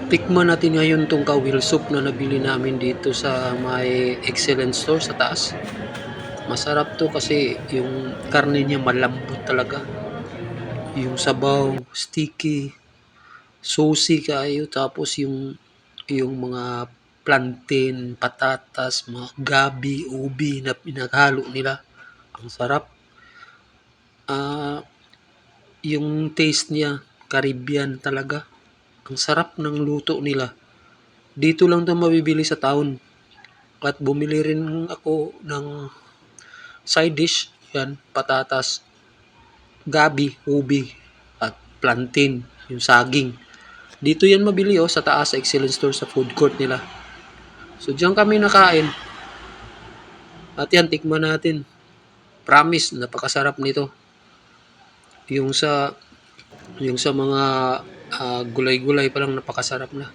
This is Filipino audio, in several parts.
Tikman natin ngayon tong kawil soup na nabili namin dito sa may Excellent Store sa taas. Masarap to kasi yung karne niya malambot talaga. Yung sabaw, sticky, saucy kayo, tapos yung mga plantain, patatas, mga gabi, ubi na pinaghalo nila. Ang sarap. Yung taste niya, Caribbean talaga. Ang sarap ng luto nila. Dito lang 'to mabibili sa town. At bumili rin ako ng side dish, yan, patatas, gabi, ubi, at plantain, yung saging. Dito yan mabili sa taas sa Excellent Store sa food court nila. So diyan kami nakain. At yan, tikman natin. Promise, napakasarap nito. Yung sa mga gulay-gulay pa lang napakasarap na.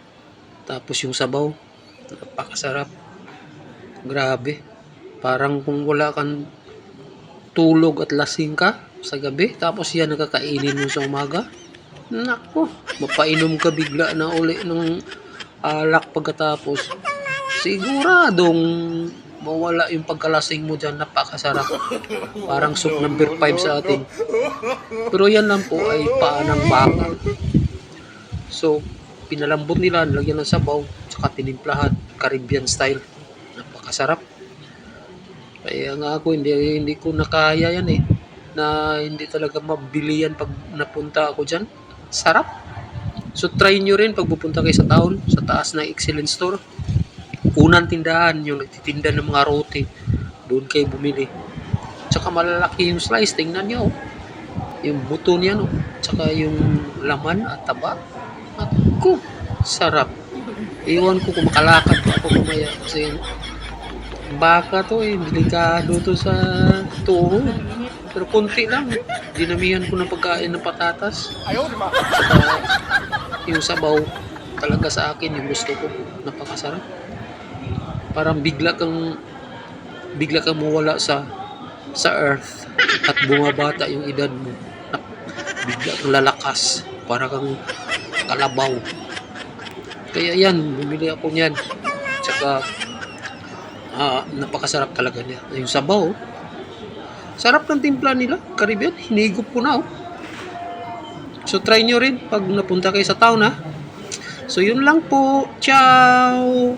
Tapos yung sabaw, napakasarap. Grabe. Parang kung wala kang tulog at lasing ka sa gabi, tapos yan nakakainin mo sa umaga. Nako, mapainom ka bigla na uli ng alak pagkatapos. Siguradong mawala yung pagkalasing mo dyan. Napakasarap. Parang soup number 5 sa atin. Pero yan lang po ay paa ng baka. So, pinalambot nila, nilagyan ng sabaw, saka tinimplahan, Caribbean style. Napakasarap. Kaya nga ako, hindi ko nakaya yan na hindi talaga mabili yan pag napunta ako dyan. Sarap. So, try nyo rin pag pupunta kayo sa town, sa taas ng Excellent Store. Unang tindahan, yung nagtitinda ng mga roti. Doon kayo bumili. Tsaka malalaki yung slice, tingnan nyo. Yung buto niya, tsaka yung laman at taba. Ako, sarap. Iwan ko kung makalakad pa ako kumaya kasi baka to delikado to sa tuhod. Pero konti lang. Dinamihan ko ng pagkain ng patatas. Saka yung sabaw talaga sa akin yung gusto ko. Napakasarap. Parang bigla kang mawala sa earth at bumabata yung edad mo. Bigla kang lalakas. Para kang kalabaw. Kaya yan, bumili ako niyan. Tsaka napakasarap talaga niya. Yung sabaw, sarap ng timpla nila, Caribbean, hinigop ko na. So try nyo rin pag napunta kayo sa town, ha. So yun lang po. Ciao.